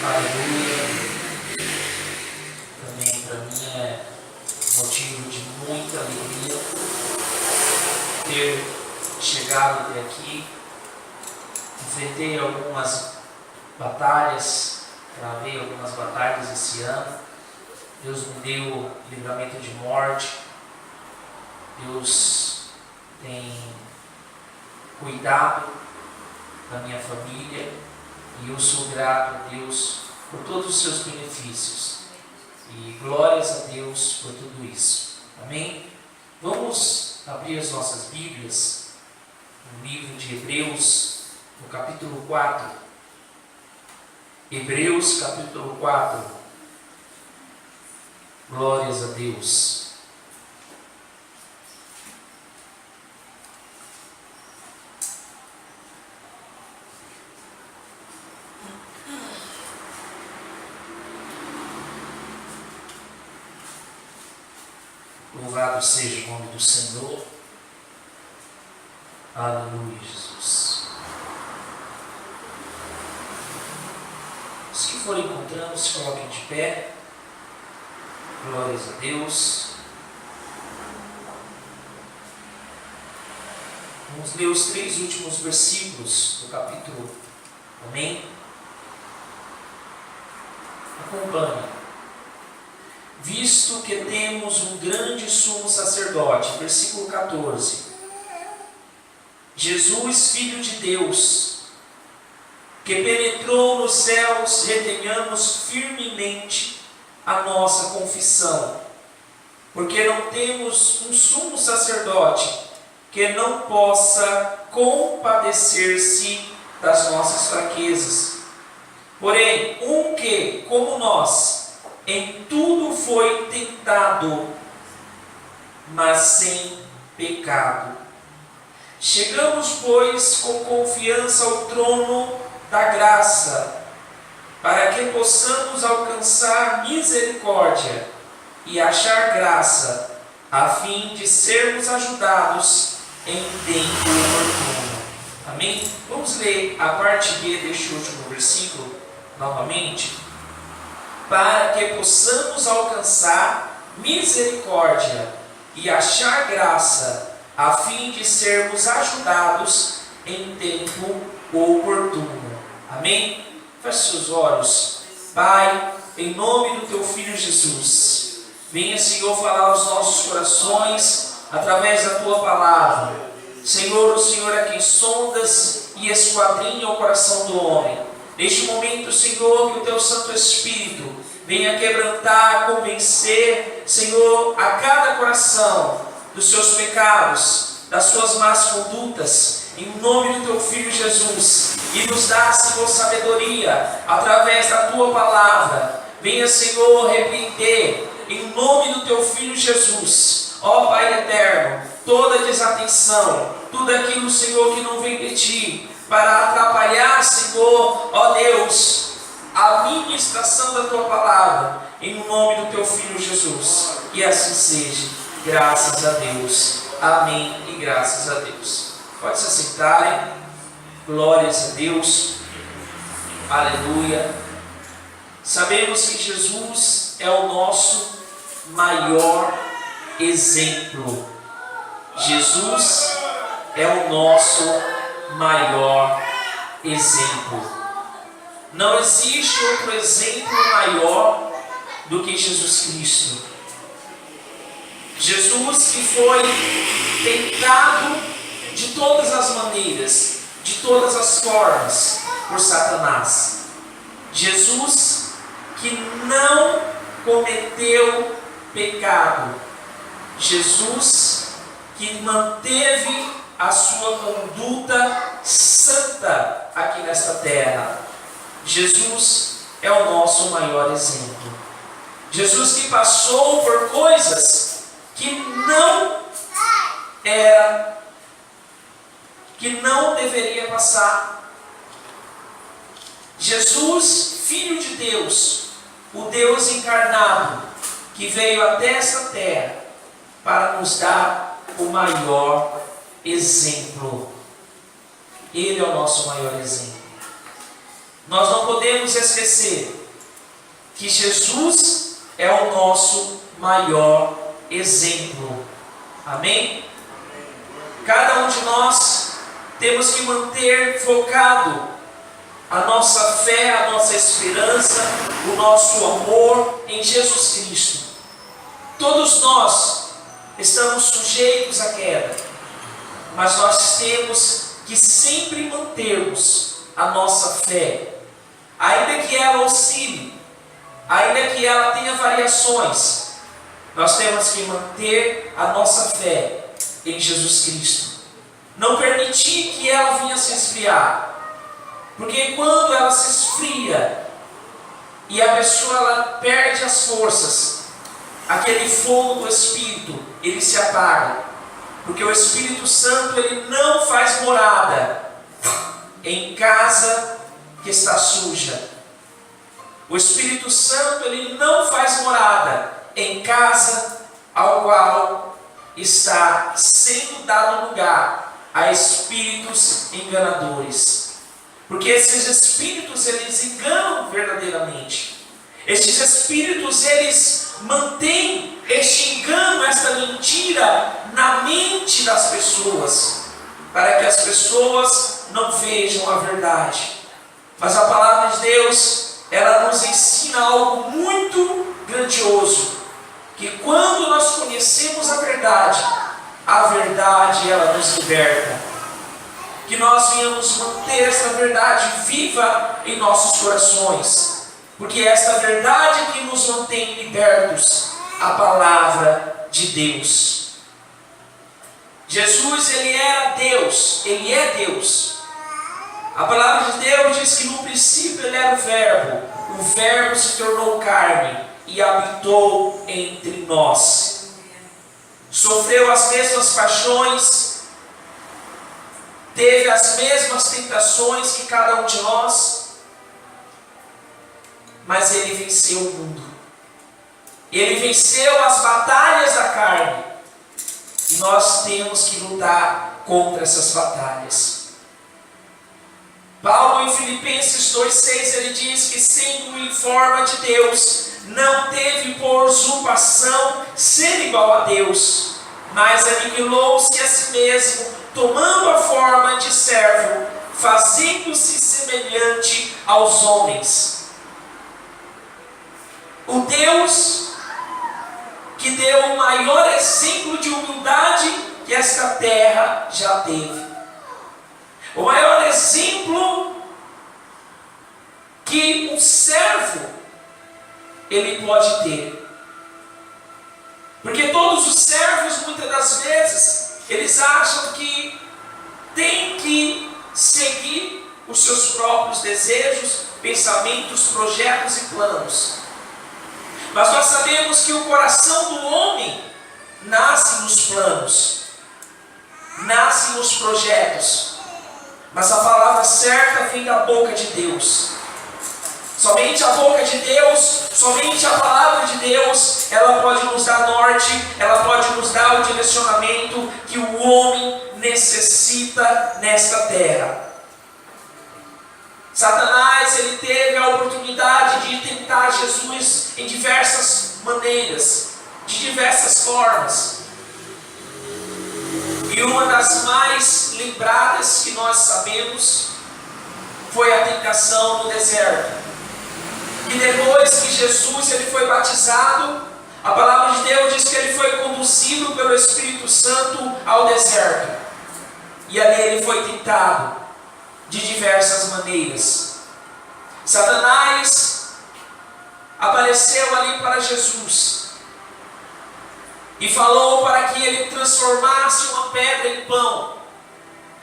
Aleluia. Também para mim é motivo de muita alegria ter chegado até aqui. Enfrentei algumas batalhas, travei algumas batalhas esse ano. Deus me deu livramento de morte. Deus tem cuidado da minha família e eu sou grato a Deus por todos os seus benefícios. E glórias a Deus por tudo isso. Amém? Vamos abrir as nossas Bíblias no livro de Hebreus, no capítulo 4. Hebreus, capítulo 4. Glórias a Deus. Louvado seja o nome do Senhor. Aleluia, Jesus. Os que forem encontrando, se coloquem de pé. Glórias a Deus. Vamos ler os 3 últimos versículos do capítulo. Amém? Acompanhe. Visto que temos um grande sumo sacerdote, versículo 14. Jesus, Filho de Deus, que penetrou nos céus, retenhamos firmemente a nossa confissão, porque não temos um sumo sacerdote que não possa compadecer-se das nossas fraquezas, porém, um que, como nós, em tudo foi tentado, mas sem pecado. Chegamos, pois, com confiança ao trono da graça, para que possamos alcançar misericórdia e achar graça, a fim de sermos ajudados em tempo oportuno. Amém? Vamos ler a parte B deste último versículo novamente. Para que possamos alcançar misericórdia e achar graça, a fim de sermos ajudados em tempo oportuno. Amém? Feche seus olhos. Pai, em nome do Teu Filho Jesus, venha, Senhor, falar aos nossos corações através da Tua palavra. Senhor, o Senhor é quem sondas e esquadrinha o coração do homem. Neste momento, Senhor, que o Teu Santo Espírito venha quebrantar, convencer, Senhor, a cada coração dos seus pecados, das suas más condutas, em nome do Teu Filho Jesus, e nos dá, Senhor, sabedoria, através da Tua palavra. Venha, Senhor, repreender, em nome do Teu Filho Jesus, ó Pai eterno, toda desatenção, tudo aquilo, Senhor, que não vem de Ti, para atrapalhar, Senhor, ó Deus, a ministração da Tua palavra, em nome do Teu Filho Jesus. Que assim seja, graças a Deus. Amém e graças a Deus. Pode se assentarem. Glórias a Deus. Aleluia. Sabemos que Jesus é o nosso maior exemplo. Jesus é o nosso maior exemplo. Não existe outro exemplo maior do que Jesus Cristo. Jesus que foi tentado de todas as maneiras, de todas as formas, por Satanás. Jesus que não cometeu pecado. Jesus que manteve a sua conduta santa aqui nesta terra. Jesus é o nosso maior exemplo. Jesus que passou por coisas que não deveria passar. Jesus, Filho de Deus, o Deus encarnado, que veio até esta terra para nos dar o maior exemplo. Ele é o nosso maior exemplo. nós não podemos esquecer que Jesus é o nosso maior exemplo. Amém? Cada um de nós temos que manter focado a nossa fé, a nossa esperança, o nosso amor em Jesus Cristo. Todos nós estamos sujeitos à queda, mas nós temos que sempre mantermos a nossa fé, ainda que ela oscile, ainda que ela tenha variações, nós temos que manter a nossa fé em Jesus Cristo. Não permitir que ela venha se esfriar, porque quando ela se esfria e a pessoa ela perde as forças, aquele fogo do Espírito, ele se apaga, porque o Espírito Santo ele não faz morada em casa que está suja. O Espírito Santo ele não faz morada em casa ao qual está sendo dado lugar a espíritos enganadores. Porque esses espíritos eles enganam verdadeiramente. Estes espíritos eles mantêm este engano, esta mentira na mente das pessoas, para que as pessoas não vejam a verdade. Mas a palavra de Deus, ela nos ensina algo muito grandioso, que quando nós conhecemos a verdade ela nos liberta. Que nós venhamos manter essa verdade viva em nossos corações, porque é esta verdade que nos mantém libertos, a palavra de Deus. Jesus, ele era Deus, ele é Deus. A palavra de Deus diz que no princípio ele era o verbo se tornou carne e habitou entre nós. Sofreu as mesmas paixões, teve as mesmas tentações que cada um de nós, mas ele venceu o mundo. Ele venceu as batalhas da carne, e nós temos que lutar contra essas batalhas. Paulo em Filipenses 2,6 ele diz que sendo em forma de Deus, não teve por usurpação ser igual a Deus, mas aniquilou-se a si mesmo, tomando a forma de servo, fazendo-se semelhante aos homens. O Deus que deu o maior exemplo de humildade que esta terra já teve. O maior exemplo que um servo ele pode ter. Porque todos os servos, muitas das vezes, eles acham que tem que seguir os seus próprios desejos, pensamentos, projetos e planos. Mas nós sabemos que o coração do homem nasce nos planos, nasce nos projetos, mas a palavra certa vem da boca de Deus. Somente a boca de Deus, somente a palavra de Deus, ela pode nos dar norte, ela pode nos dar o direcionamento que o homem necessita nesta terra. Satanás, ele teve a oportunidade de tentar Jesus em diversas maneiras, de diversas formas. E uma das mais lembradas que nós sabemos foi a tentação no deserto. E depois que Jesus ele foi batizado, a palavra de Deus diz que ele foi conduzido pelo Espírito Santo ao deserto. E ali ele foi tentado de diversas maneiras. Satanás apareceu ali para Jesus e falou para que ele transformasse uma pedra em pão.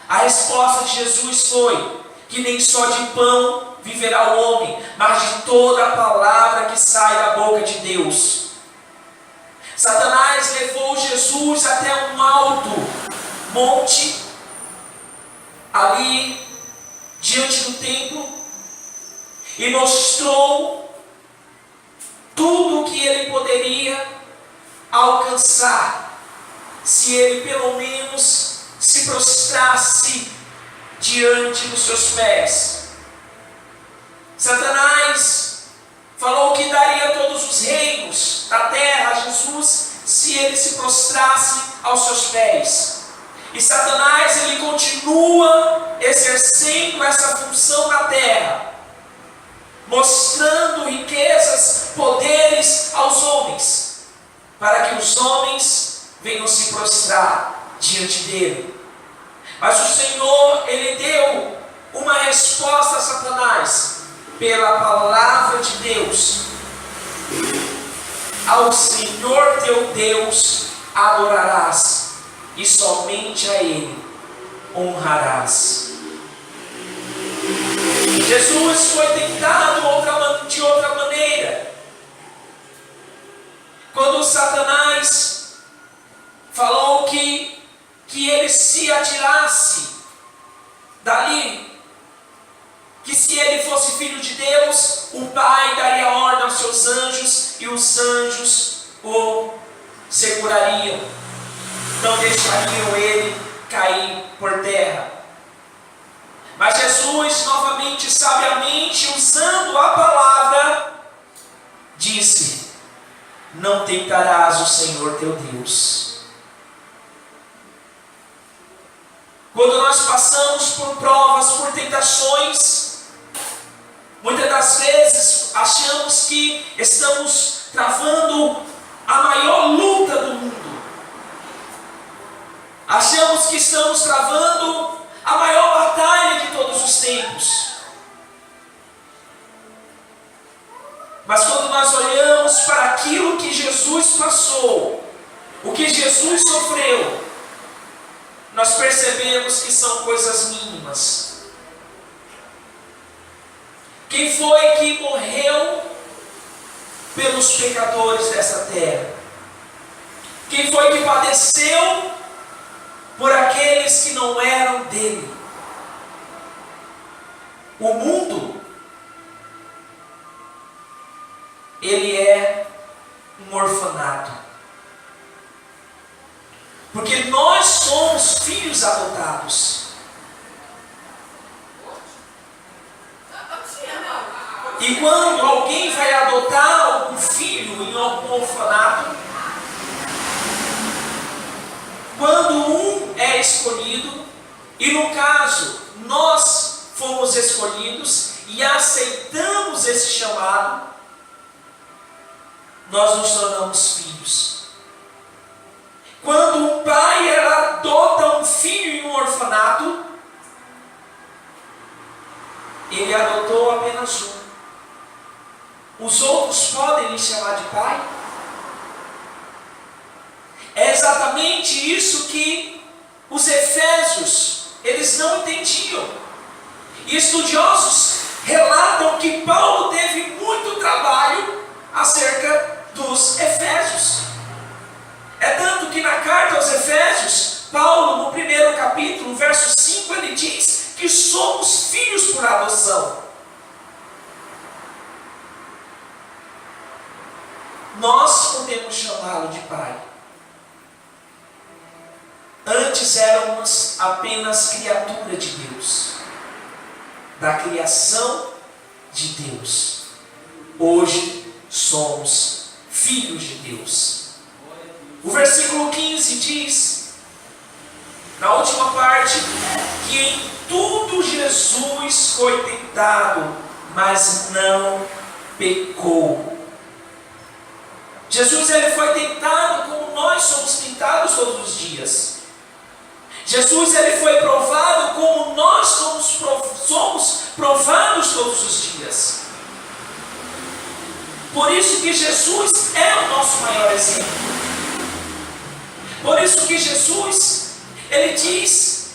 A resposta de Jesus foi que nem só de pão viverá o homem, mas de toda a palavra que sai da boca de Deus. Satanás levou Jesus até um alto monte, ali diante do templo, e mostrou tudo o que ele poderia alcançar, se ele pelo menos se prostrasse diante dos seus pés. Satanás falou que daria todos os reinos da terra a Jesus se ele se prostrasse aos seus pés. E Satanás, ele continua exercendo essa função na terra, mostrando riquezas, poderes aos homens, para que os homens venham se prostrar diante dele. Mas o Senhor, ele deu uma resposta a Satanás pela palavra de Deus. Ao Senhor teu Deus adorarás, e somente a Ele honrarás. Jesus foi tentado de outra maneira. Quando Satanás falou que ele se atirasse dali, que se ele fosse filho de Deus, o Pai daria ordem aos seus anjos, e os anjos o segurariam, não deixariam ele cair por terra. Mas Jesus, novamente, sabiamente, usando a palavra, disse: não tentarás o Senhor teu Deus. Quando nós passamos por provas, por tentações, muitas das vezes achamos que estamos travando a maior luta do mundo. Achamos que estamos travando a maior batalha de todos os tempos. Mas quando nós olhamos para aquilo que Jesus passou, o que Jesus sofreu, nós percebemos que são coisas mínimas. Quem foi que morreu pelos pecadores dessa terra? Quem foi que padeceu por aqueles que não eram dele? O mundo, ele é um orfanato, porque nós somos filhos adotados. E quando alguém vai adotar um filho em algum orfanato, quando um é escolhido, e no caso nós fomos escolhidos e aceitamos esse chamado, nós nos tornamos filhos. Quando um pai adota um filho em um orfanato, ele adotou apenas um. Os outros podem lhe chamar de pai? É exatamente isso que os efésios, eles não entendiam. E estudiosos relatam que Paulo teve muito trabalho acerca dos efésios. É tanto que na carta aos Efésios, Paulo, no primeiro capítulo, verso 5, ele diz que somos filhos por adoção. Nós podemos chamá-lo de pai. Antes éramos apenas criatura de Deus, da criação de Deus. Hoje somos filhos de Deus. O versículo 15 diz, na última parte, que em tudo Jesus foi tentado, mas não pecou. Jesus, ele foi tentado como nós somos tentados todos os dias. Jesus, ele foi provado como nós somos provados todos os dias. Por isso que Jesus é o nosso maior exemplo. Por isso que Jesus, ele diz,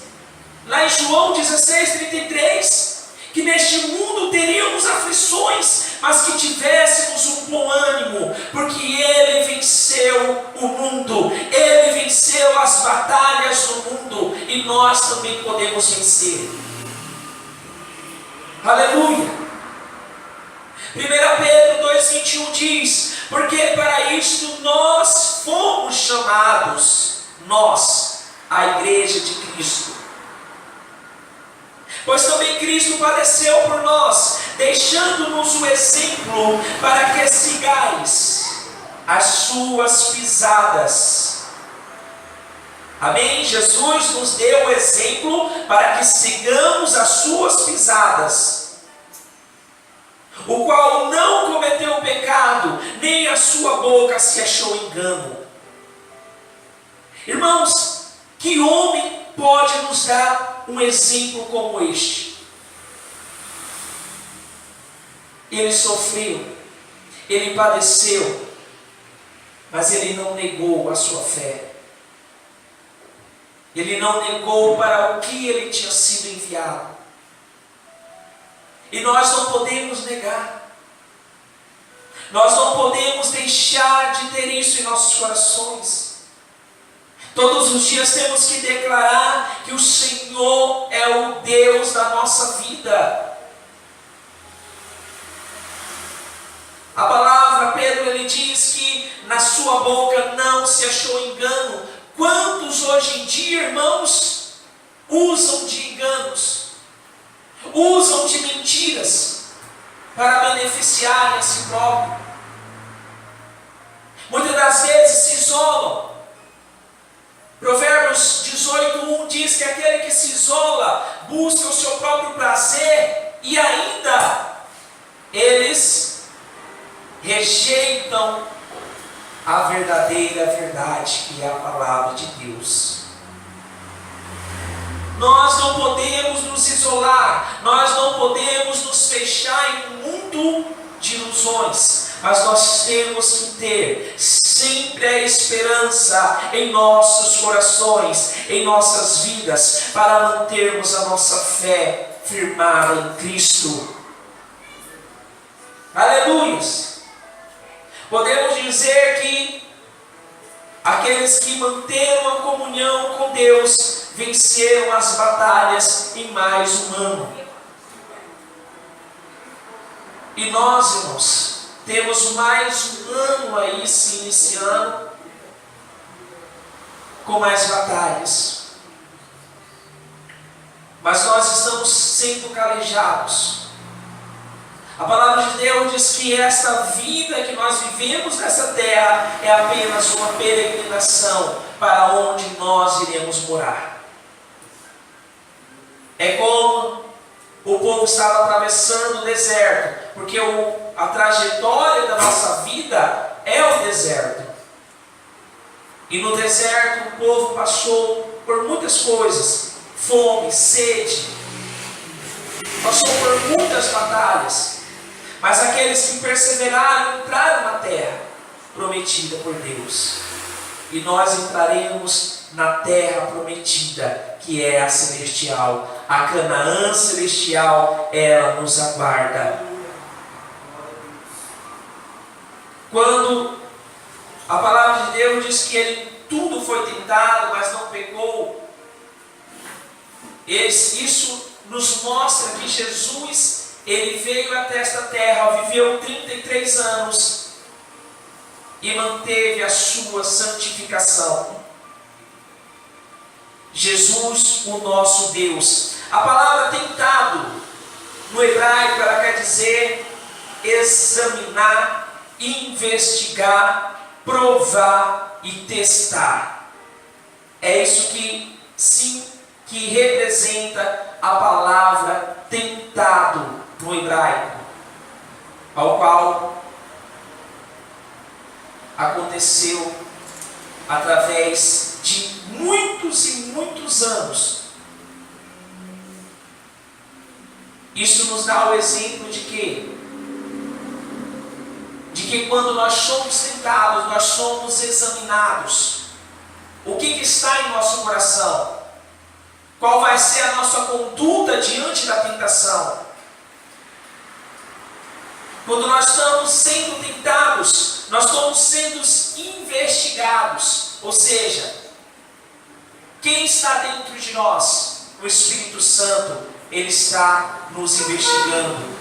lá em João 16:33, que neste mundo teríamos aflições, mas que tivéssemos um bom ânimo, porque Ele venceu o mundo, Ele venceu as batalhas do mundo, e nós também podemos vencer. Aleluia! 1 Pedro 2,21 diz, porque para isto nós fomos chamados, nós, a igreja de Cristo. Pois também Cristo padeceu por nós, deixando-nos o exemplo para que sigais as suas pisadas. Amém? Jesus nos deu o exemplo para que sigamos as suas pisadas, o qual não cometeu pecado, nem a sua boca se achou engano. Irmãos, que homem pode nos dar um exemplo como este? Ele sofreu, ele padeceu, mas ele não negou a sua fé. Ele não negou para o que ele tinha sido enviado. E nós não podemos negar. Nós não podemos deixar de ter isso em nossos corações. Todos os dias temos que declarar que o Senhor é o Deus da nossa vida. A palavra, Pedro, ele diz que na sua boca não se achou engano. Quantos hoje em dia, irmãos, usam de enganos, usam de mentiras para beneficiarem a si próprio? Muitas das vezes se isolam. Provérbios 18:1 diz que aquele que se isola busca o seu próprio prazer e ainda eles rejeitam a verdadeira verdade, que é a palavra de Deus. Nós não podemos nos isolar, nós não podemos nos fechar em um mundo de ilusões, mas nós temos que ter sempre a esperança em nossos corações, em nossas vidas, para mantermos a nossa fé firmada em Cristo. Aleluia! Podemos dizer que aqueles que manteram a comunhão com Deus venceram as batalhas em mais um ano. E nós, irmãos, temos mais um ano aí se iniciando com mais batalhas. Mas nós estamos sendo calejados. A palavra de Deus diz que esta vida que nós vivemos nessa terra é apenas uma peregrinação para onde nós iremos morar. É como o povo estava atravessando o deserto, porque a trajetória da nossa vida é o deserto. E no deserto o povo passou por muitas coisas: fome, sede, passou por muitas batalhas. Mas aqueles que perseveraram entraram na terra prometida por Deus. E nós entraremos na terra prometida, que é a celestial. A Canaã celestial, ela nos aguarda. Quando a palavra de Deus diz que ele tudo foi tentado, mas não pecou, isso nos mostra que Jesus, ele veio até esta terra, viveu 33 anos e manteve a sua santificação. Jesus, o nosso Deus. A palavra tentado no hebraico, ela quer dizer examinar, investigar, provar e testar. É isso que representa a palavra tentado no hebraico, ao qual aconteceu através de muitos e muitos anos. Isso nos dá o exemplo de que quando nós somos tentados, nós somos examinados. O que está em nosso coração? Qual vai ser a nossa conduta diante da tentação? Quando nós estamos sendo tentados, nós estamos sendo investigados. Ou seja, quem está dentro de nós? O Espírito Santo, ele está nos investigando.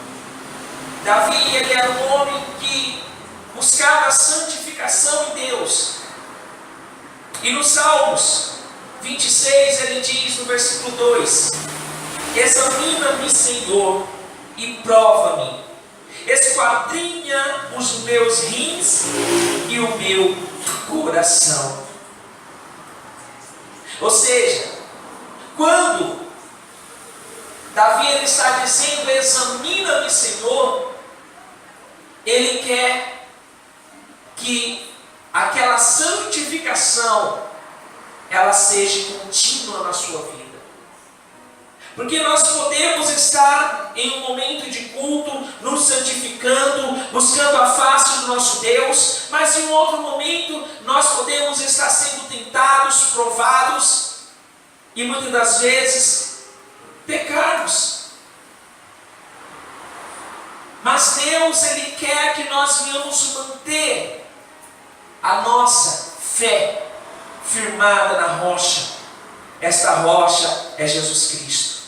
Davi, ele era um homem que buscava a santificação em Deus. E nos Salmos 26, ele diz no versículo 2: examina-me, Senhor, e prova-me. Esquadrinha os meus rins e o meu coração. Ou seja, quando Davi ele está dizendo, examina-me, Senhor, ele quer que aquela santificação ela seja contínua na sua vida. Porque nós podemos estar em um momento de culto, nos santificando, buscando a face do nosso Deus, mas em um outro momento nós podemos estar sendo tentados, provados, e muitas das vezes pecarmos. Mas Deus, Ele quer que nós venhamos manter a nossa fé firmada na rocha. Esta rocha é Jesus Cristo.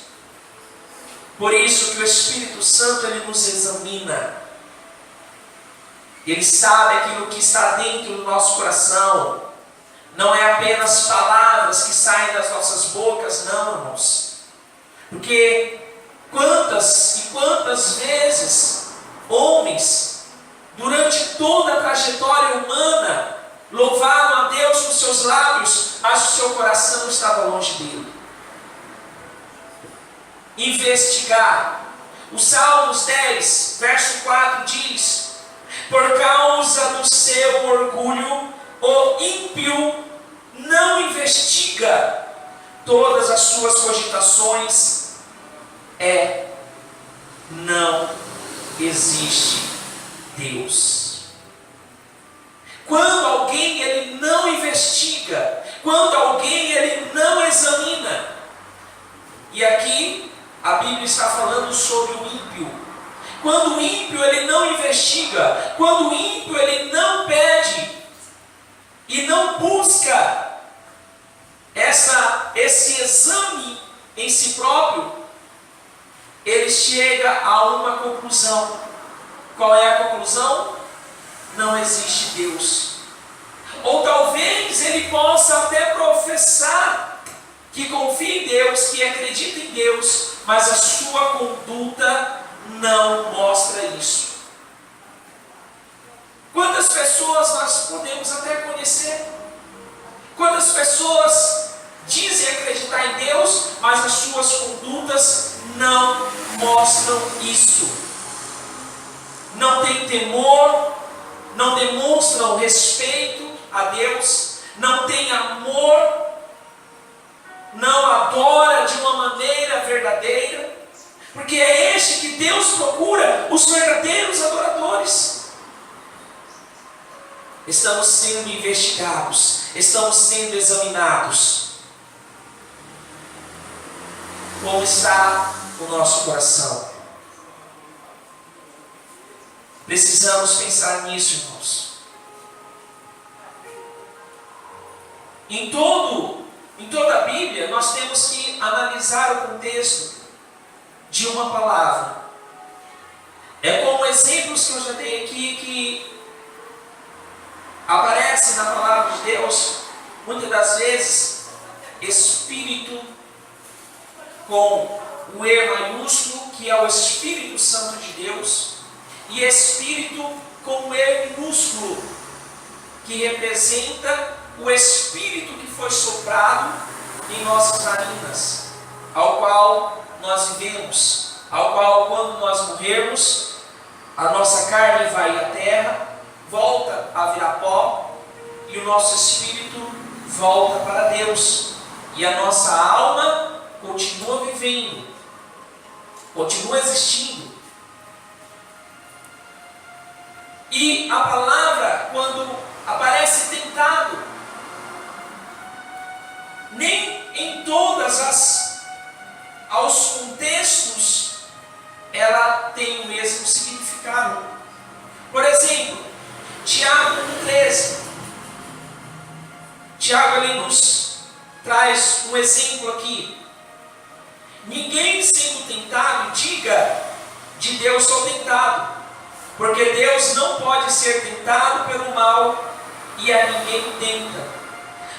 Por isso que o Espírito Santo ele nos examina. Ele sabe aquilo que está dentro do nosso coração. Não é apenas palavras que saem das nossas bocas, não, irmãos. Porque quantas e quantas vezes homens, durante toda a trajetória humana, louvaram a Deus com seus lábios, mas o seu coração estava longe dele. Investigar. O Salmos 10, verso 4 diz: por causa do seu orgulho, o ímpio não investiga, todas as suas cogitações não existe Deus. Quando alguém ele não investiga, quando alguém ele não examina, e aqui a Bíblia está falando sobre o ímpio. Quando o ímpio ele não investiga, quando o ímpio ele não pede e não busca esse exame em si próprio, ele chega a uma conclusão. Qual é a conclusão? Não existe Deus. Ou talvez ele possa até professar que confia em Deus, que acredita em Deus, mas a sua conduta não mostra isso. Quantas pessoas nós podemos até conhecer? Quantas pessoas dizem acreditar em Deus, mas as suas condutas não mostram isso. Não tem temor, não demonstram respeito a Deus, não tem amor, não adora de uma maneira verdadeira, porque é este que Deus procura, os verdadeiros adoradores. Estamos sendo investigados, estamos sendo examinados. Como está o nosso coração? Precisamos pensar nisso, irmãos. Em toda a Bíblia, nós temos que analisar o contexto de uma palavra. É como exemplos que eu já dei aqui, que aparece na palavra de Deus, muitas das vezes, Espírito com o E maiúsculo, que é o Espírito Santo de Deus, e Espírito com o E minúsculo, que representa o Espírito que foi soprado em nossas narinas, ao qual nós vivemos, ao qual quando nós morrermos, a nossa carne vai à terra, volta a virar pó, e o nosso Espírito volta para Deus, e a nossa alma continua vivendo, continua existindo. E a palavra, quando aparece tentado, nem em todas aos contextos ela tem o mesmo significado. Por exemplo, Tiago 1,13. Tiago ele nos traz um exemplo aqui. Ninguém sendo tentado diga: de Deus sou tentado, porque Deus não pode ser tentado pelo mal e a ninguém tenta.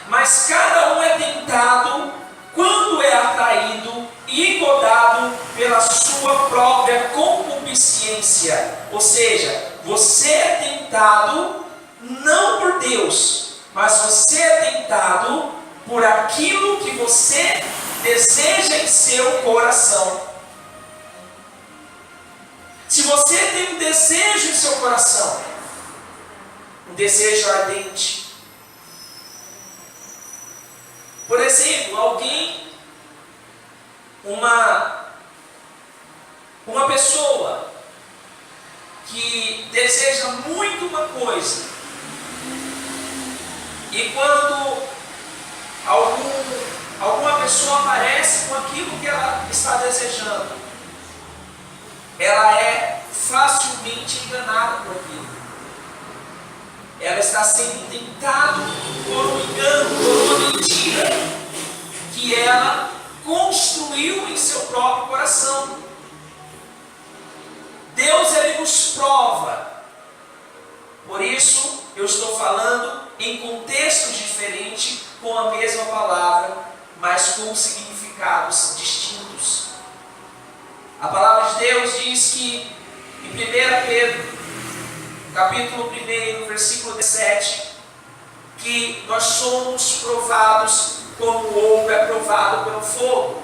Mas cada um é tentado quando é atraído engodado pela sua própria concupiscência. Ou seja, você é tentado não por Deus, mas você é tentado por aquilo que você deseja em seu coração. Se você tem um desejo em seu coração, um desejo ardente, por exemplo, uma pessoa que deseja muito uma coisa, e quando alguma pessoa aparece com aquilo que ela está desejando, ela é facilmente enganada por aquilo. Ela está sendo tentada por um engano, por uma mentira que ela construiu em seu próprio coração. Deus, Ele nos prova. Por isso, eu estou falando em contextos diferentes, com a mesma palavra, mas com significados distintos. A palavra de Deus diz que, em 1 Pedro, capítulo 1, versículo 17, que nós somos provados como o ouro é provado pelo fogo.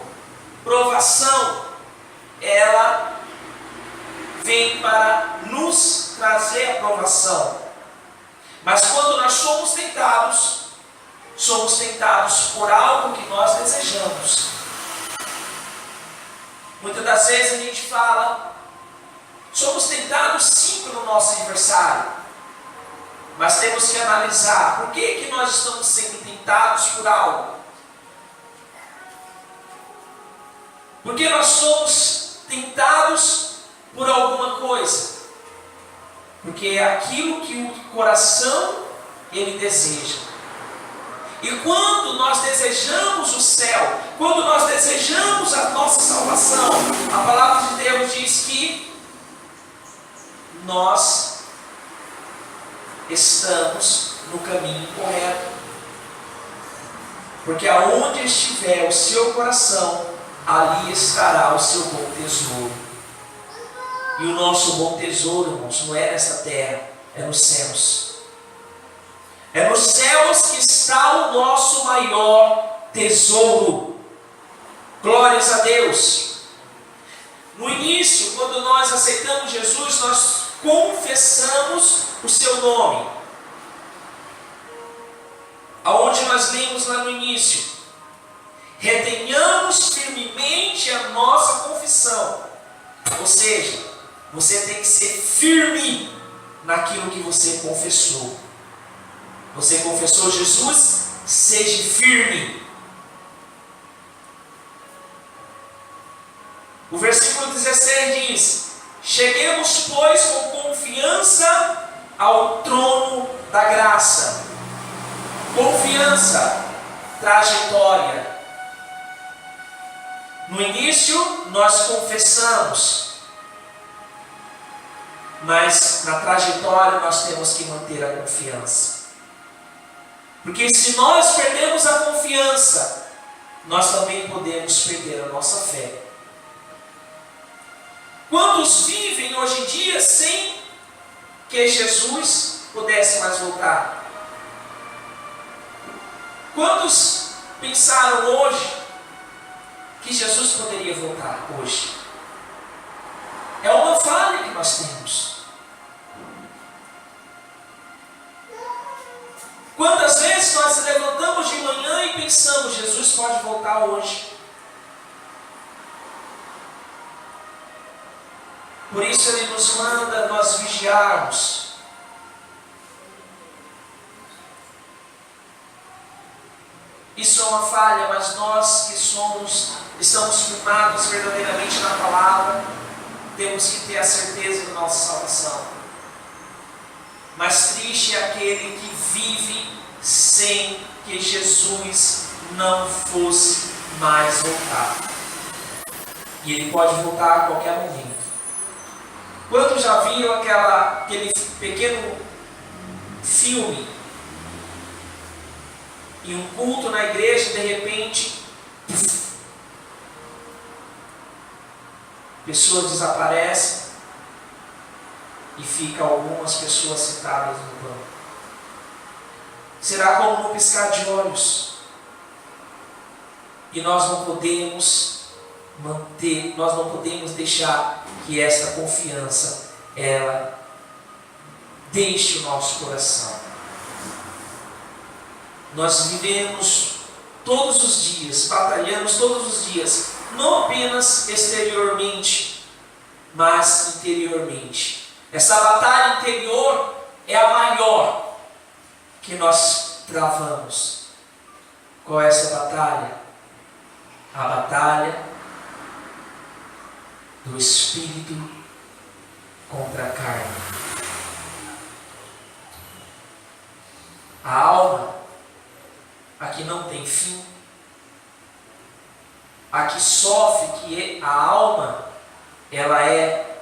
Provação, ela vem para nos trazer a provação. Mas quando nós somos tentados por algo que nós desejamos. Muitas das vezes a gente fala, somos tentados sim pelo nosso adversário, mas temos que analisar por que nós estamos sendo tentados por algo. Porque nós somos tentados por alguma coisa. Porque é aquilo que o coração ele deseja. E quando nós desejamos o céu, quando nós desejamos a nossa salvação, a palavra de Deus diz que nós estamos no caminho correto. Porque aonde estiver o seu coração, ali estará o seu bom tesouro. E o nosso bom tesouro, irmãos, não é nessa terra, é nos céus. É nos céus que está o nosso maior tesouro. Glórias a Deus. No início, quando nós aceitamos Jesus, nós confessamos o seu nome. Aonde nós lemos lá no início, retenhamos firmemente a nossa confissão. Ou seja, você tem que ser firme naquilo que você confessou. Você confessou Jesus? Seja firme. O versículo 16 diz: cheguemos, pois, com confiança ao trono da graça. Confiança, trajetória. No início, nós confessamos, mas na trajetória nós temos que manter a confiança. Porque se nós perdemos a confiança, nós também podemos perder a nossa fé. Quantos vivem hoje em dia sem que Jesus pudesse mais voltar? Quantos pensaram hoje que Jesus poderia voltar hoje? É uma falha que nós temos. Quantas vezes nós nos levantamos de manhã e pensamos, Jesus pode voltar hoje? Por isso Ele nos manda nós vigiarmos. Isso é uma falha, mas nós que estamos firmados verdadeiramente na palavra, temos que ter a certeza da nossa salvação. Mas triste é aquele que vive sem que Jesus não fosse mais voltar. E Ele pode voltar a qualquer momento. Quantos já viram aquele pequeno filme em um culto na igreja, de repente pessoas desaparecem e ficam algumas pessoas sentadas no banco. Será como no piscar de olhos. E nós não podemos nós não podemos deixar que esta confiança, ela deixe o nosso coração. Nós vivemos todos os dias, batalhamos todos os dias, não apenas exteriormente, mas interiormente. Essa batalha interior é a maior que nós travamos. Qual é essa batalha? A batalha do espírito contra a carne. A alma, a que não tem fim, a que sofre, que a alma, ela é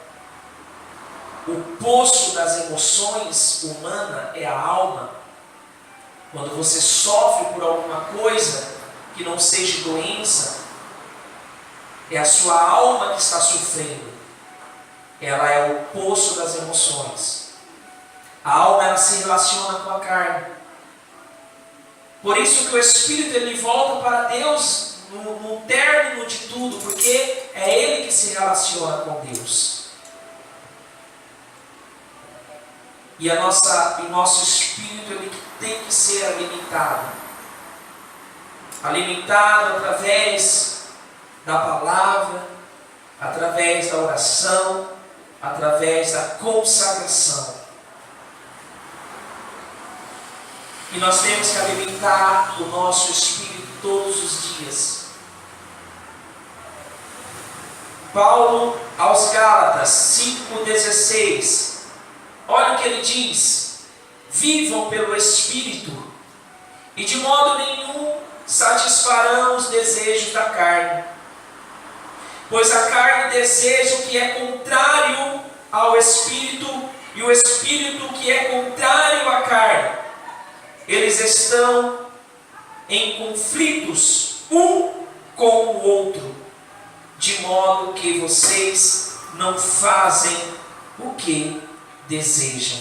o poço das emoções humana, é a alma. Quando você sofre por alguma coisa que não seja doença, é a sua alma que está sofrendo. Ela é o poço das emoções. A alma, ela se relaciona com a carne. Por isso que o Espírito, ele volta para Deus no término de tudo, porque é Ele que se relaciona com Deus. E o nosso espírito, ele tem que ser alimentado. Alimentado através da palavra, através da oração, através da consagração. E nós temos que alimentar o nosso espírito todos os dias. Paulo aos Gálatas 5,16. Olha o que ele diz: vivam pelo Espírito, e de modo nenhum satisfarão os desejos da carne. Pois a carne deseja o que é contrário ao Espírito, e o Espírito que é contrário à carne. Eles estão em conflitos um com o outro, de modo que vocês não fazem o que desejam.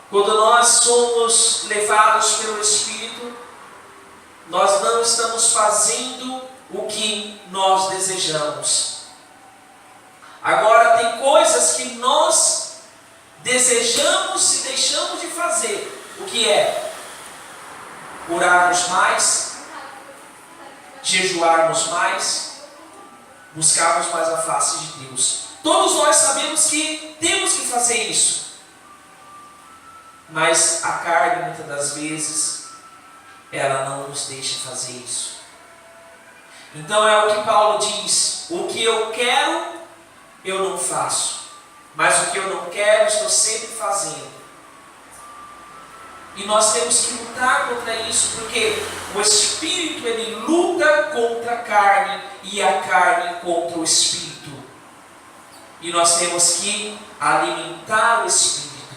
Quando nós somos levados pelo Espírito, nós não estamos fazendo o que nós desejamos. Agora, tem coisas que nós desejamos e deixamos de fazer. O que é? Orarmos mais, jejuarmos mais, buscarmos mais a face de Deus. Todos nós sabemos que temos que fazer isso. Mas a carne, muitas das vezes, ela não nos deixa fazer isso. Então é o que Paulo diz: o que eu quero, eu não faço, mas o que eu não quero, estou sempre fazendo. E nós temos que lutar contra isso, porque o Espírito, ele luta contra a carne, e a carne contra o Espírito. E nós temos que alimentar o Espírito,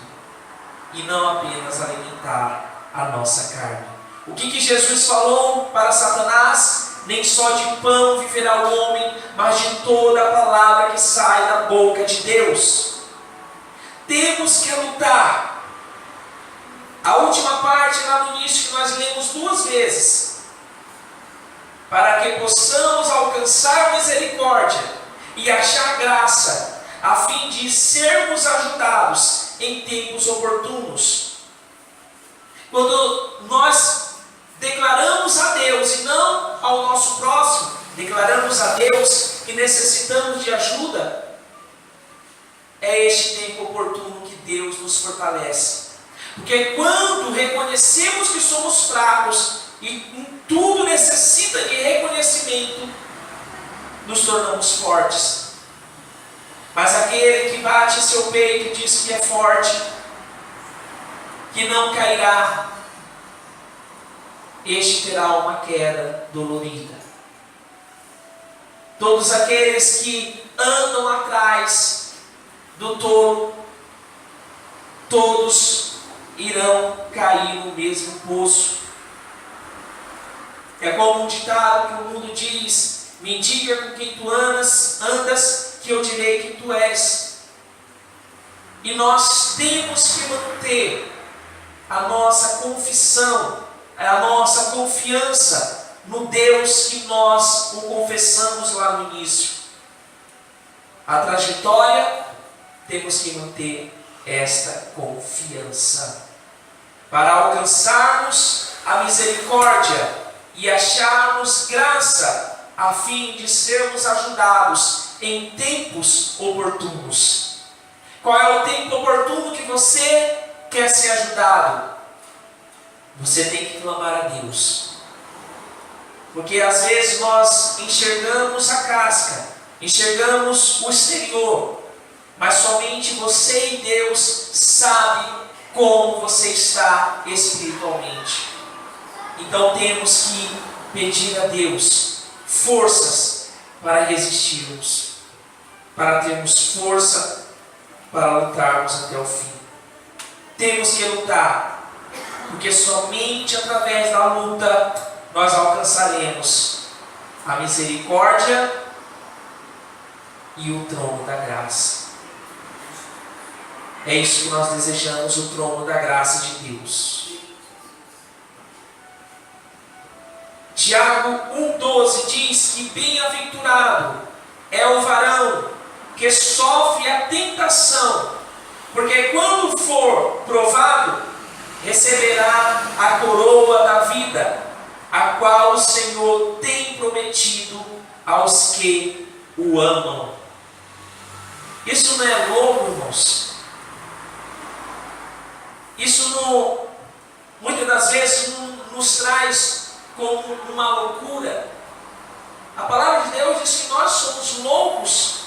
e não apenas alimentar a nossa carne. O que Jesus falou para Satanás? Nem só de pão viverá o homem, mas de toda a palavra que sai da boca de Deus. Temos que lutar. A última parte lá no início que nós lemos 2 vezes, para que possamos alcançar misericórdia e achar graça, a fim de sermos ajudados em tempos oportunos. Quando nós declaramos a Deus e não ao nosso próximo, declaramos a Deus que necessitamos de ajuda, é este tempo oportuno que Deus nos fortalece. Porque quando reconhecemos que somos fracos e em tudo necessita de reconhecimento, nos tornamos fortes. Mas aquele que bate seu peito e diz que é forte, que não cairá, este terá uma queda dolorida. Todos aqueles que andam atrás do tolo, todos irão cair no mesmo poço. É como um ditado que o mundo diz: Me diga com quem tu andas, que eu direi quem tu és. E nós temos que manter a nossa confissão, a nossa confiança no Deus que nós o confessamos lá no início. A trajetória, temos que manter esta confiança para alcançarmos a misericórdia e acharmos graça a fim de sermos ajudados em tempos oportunos. Qual é o tempo oportuno que você quer ser ajudado? Você tem que clamar a Deus. Porque às vezes nós enxergamos a casca, enxergamos o exterior, mas somente você e Deus sabem como você está espiritualmente. Então temos que pedir a Deus forças para resistirmos, para termos força para lutarmos até o fim. Temos que lutar, porque somente através da luta nós alcançaremos a misericórdia e o trono da graça. É isso que nós desejamos, o trono da graça de Deus. Tiago 1,12 diz que bem-aventurado é o varão que sofre a tentação, porque quando for provado, receberá a coroa da vida, a qual o Senhor tem prometido aos que o amam. Isso não é louco, irmãos? Isso não, muitas das vezes nos traz como uma loucura. A palavra de Deus diz que nós somos loucos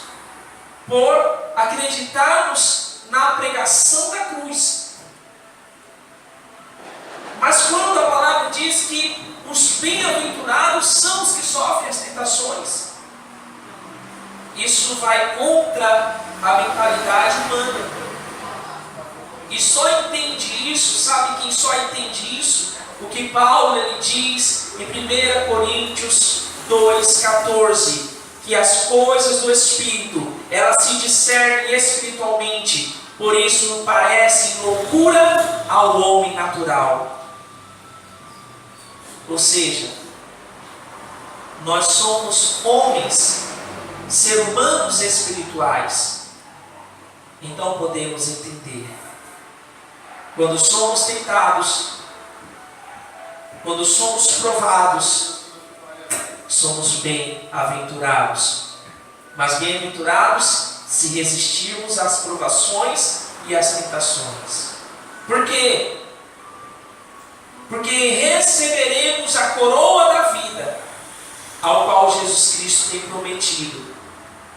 por acreditarmos na pregação da cruz. Mas quando a palavra diz que os bem-aventurados são os que sofrem as tentações, isso vai contra a mentalidade humana. E só entende isso, sabe quem só entende isso? O que Paulo ele diz em 1 Coríntios 2,14, que as coisas do Espírito, elas se discernem espiritualmente, por isso não parecem loucura ao homem natural. Ou seja, nós somos homens, seres humanos espirituais. Então podemos entender. Quando somos tentados, quando somos provados, somos bem-aventurados. Mas bem-aventurados se resistirmos às provações e às tentações. Por quê? Porque receberemos a coroa da vida, ao qual Jesus Cristo tem prometido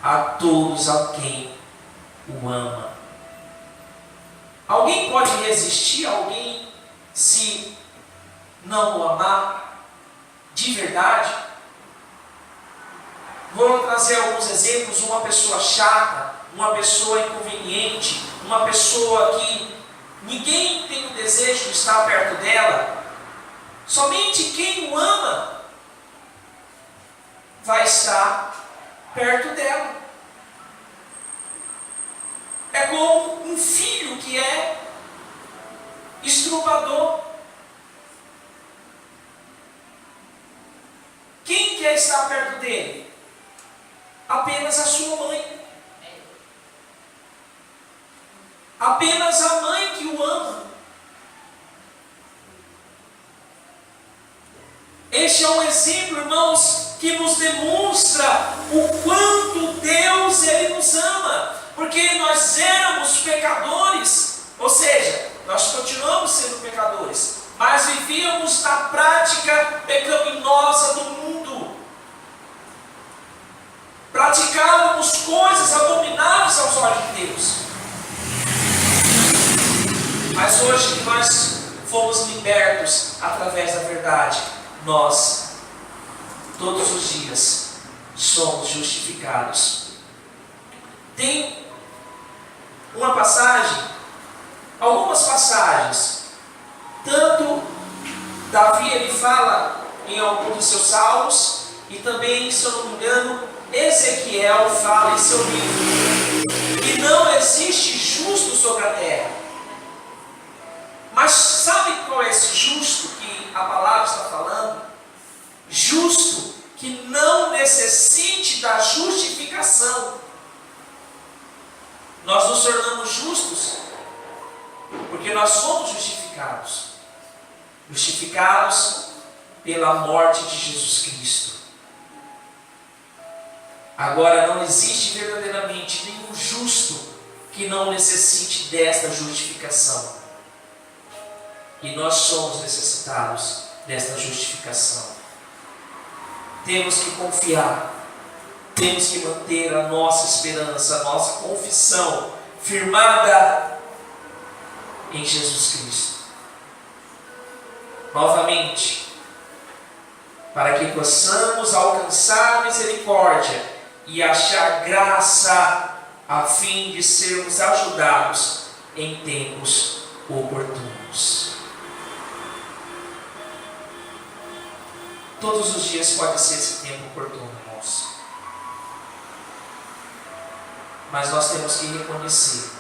a todos a quem o ama. Alguém pode resistir a alguém se não o amar de verdade? Vou trazer alguns exemplos. Uma pessoa chata, uma pessoa inconveniente, uma pessoa que ninguém tem o desejo de estar perto dela. Somente quem o ama vai estar perto dela. É como um filho que é estrupador. Quem quer estar perto dele? Apenas a sua mãe. Apenas a mãe que o ama. Este é um exemplo, irmãos, que nos demonstra o quanto Deus ele nos ama. Porque nós éramos pecadores, ou seja, nós continuamos sendo pecadores, mas vivíamos na prática pecaminosa do mundo. Praticávamos coisas abomináveis aos olhos de Deus. Mas hoje que nós fomos libertos através da verdade, nós, todos os dias, somos justificados. Tem uma passagem, algumas passagens, tanto Davi ele fala em algum dos seus salmos, e também, se eu não me engano, Ezequiel fala em seu livro que não existe justo sobre a terra. Mas sabe qual é esse justo que a palavra está falando? Justo que não necessite da justificação. Nós nos tornamos justos porque nós somos justificados. Justificados pela morte de Jesus Cristo. Agora, não existe verdadeiramente nenhum justo que não necessite desta justificação. E nós somos necessitados desta justificação. Temos que confiar, temos que manter a nossa esperança, a nossa confissão firmada em Jesus Cristo. Novamente, para que possamos alcançar misericórdia e achar graça, a fim de sermos ajudados em tempos oportunos. Todos os dias pode ser esse tempo oportuno, irmãos. Mas nós temos que reconhecer.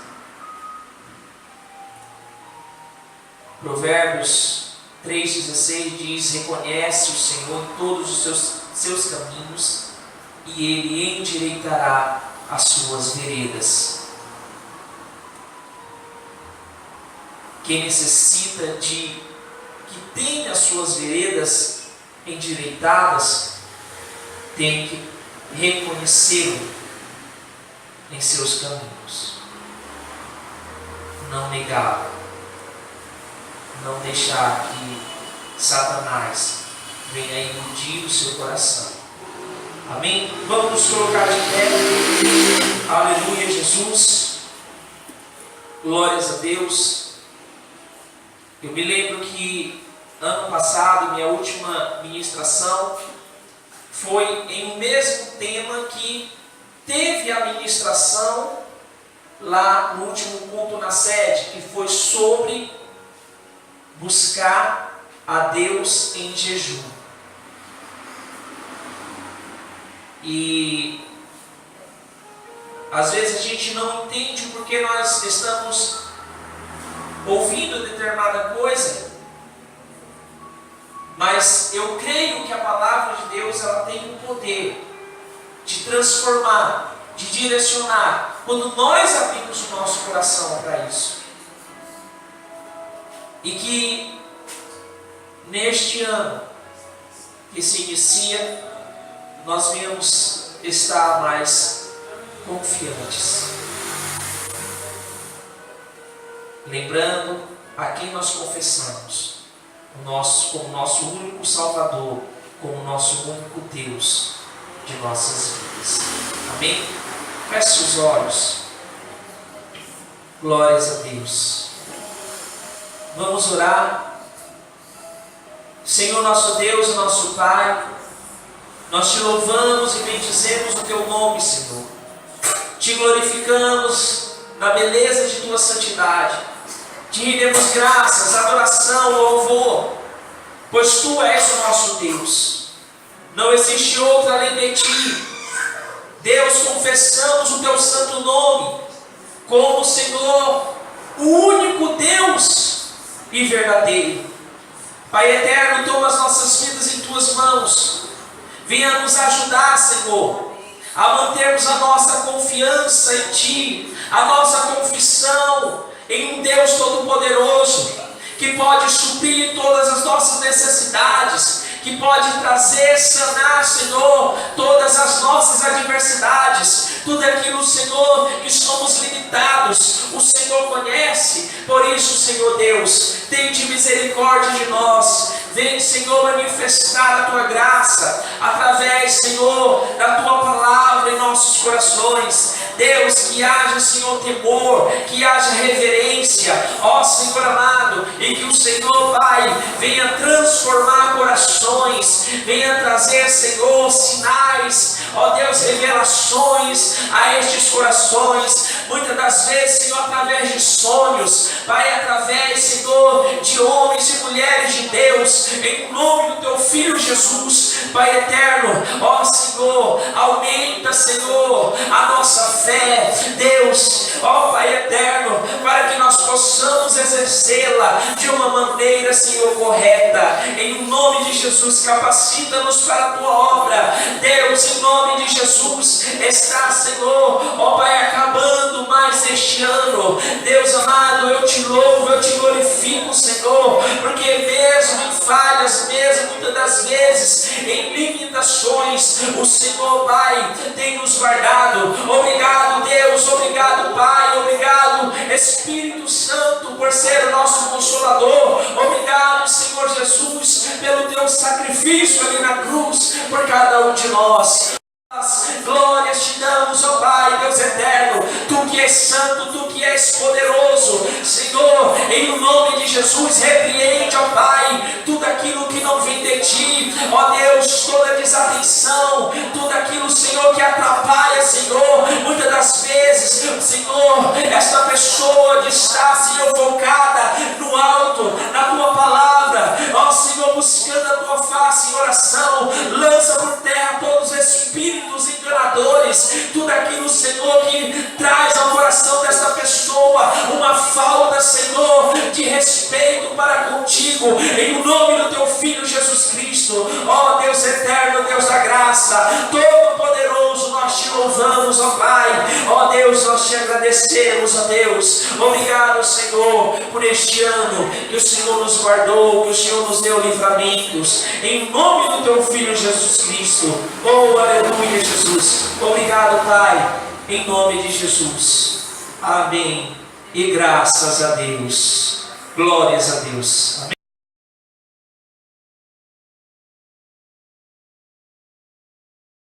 Provérbios 3,16 diz: reconhece o Senhor em todos os seus caminhos, e Ele endireitará as suas veredas. Quem necessita de que tenha as suas veredas endireitadas, tem que reconhecê-lo em seus caminhos, não negá-lo, não deixar que Satanás venha iludir o seu coração. Amém? Vamos nos colocar de pé. Aleluia, Jesus. Glórias a Deus. Eu me lembro que ano passado, minha última ministração foi em um mesmo tema que teve a ministração lá no último culto na sede, que foi sobre buscar a Deus em jejum. E às vezes a gente não entende porque nós estamos ouvindo determinada coisa, mas eu creio que a palavra de Deus ela tem o poder de transformar, de direcionar, quando nós abrimos o nosso coração para isso. E que neste ano que se inicia, nós venhamos estar mais confiantes. Lembrando a quem nós confessamos, como nosso único Salvador, como nosso único Deus de nossas vidas. Amém? Feche os olhos. Glórias a Deus. Vamos orar. Senhor nosso Deus e nosso Pai, nós te louvamos e bendizemos o teu nome, Senhor. Te glorificamos na beleza de tua santidade. Te rendemos graças, adoração, louvor, pois tu és o nosso Deus. Não existe outro além de ti. Deus, confessamos o teu santo nome como, Senhor, o único Deus e verdadeiro. Pai eterno, toma as nossas vidas em tuas mãos. Venha nos ajudar, Senhor, a mantermos a nossa confiança em ti, a nossa confissão em um Deus todo-poderoso, que pode suprir todas as nossas necessidades, que pode trazer, sanar, Senhor, todas as nossas adversidades, tudo aquilo, Senhor, que somos limitados, o Senhor conhece. Por isso, Senhor Deus, tende misericórdia de nós. Vem, Senhor, manifestar a tua graça através, Senhor, da tua palavra em nossos corações. Deus, que haja, Senhor, temor, que haja reverência, ó Senhor amado, e que o Senhor, Pai, venha transformar corações, venha trazer, Senhor, sinais, ó Deus, revelações a estes corações, muitas das vezes, Senhor, através de sonhos, Pai, através, Senhor, de homens e mulheres de Deus, em nome do teu Filho Jesus, Pai eterno, maneira, Senhor, correta. Em nome de Jesus, capacita-nos para a tua obra. Deus, em nome de Jesus, está, Senhor, ó Pai, acabando mais este ano. Deus amado, eu te louvo, eu te glorifico, Senhor, porque mesmo em falhas, mesmo muitas das vezes em limitações, o Senhor, Pai, tem nos guardado. Obrigado, Deus, obrigado, Pai, obrigado, Espírito Santo, por ser o nosso Consolador. Obrigado, Senhor Jesus, pelo teu sacrifício ali na cruz por cada um de nós. Glórias te damos, ó Pai, Deus eterno, Tu que és santo, Tu que és poderoso, Senhor, em nome de Jesus, repreende, ó Pai, tudo aquilo que não vem de Ti, ó Deus, toda desatenção, tudo aquilo, Senhor, que atrapalha, Senhor, muitas das vezes, Senhor, esta pessoa que está, Senhor, focada no alto, na Tua palavra, ó Senhor, buscando a Tua face em oração, lança por terra todos os espíritos enganadores, tudo aquilo, Senhor, que traz ao coração desta pessoa uma falta, Senhor, de respeito para contigo, em nome do teu Filho Jesus Cristo. Ó Deus eterno, Deus da graça, todo-poderoso, nós te louvamos, ó Pai. Ó Deus, nós te agradecemos, ó Deus. Obrigado, Senhor, por este ano que o Senhor nos guardou, que o Senhor nos deu livramentos, em nome do teu Filho Jesus Cristo. Oh, aleluia, Jesus. Obrigado, Pai, em nome de Jesus. Amém. E graças a Deus. Glórias a Deus. Amém.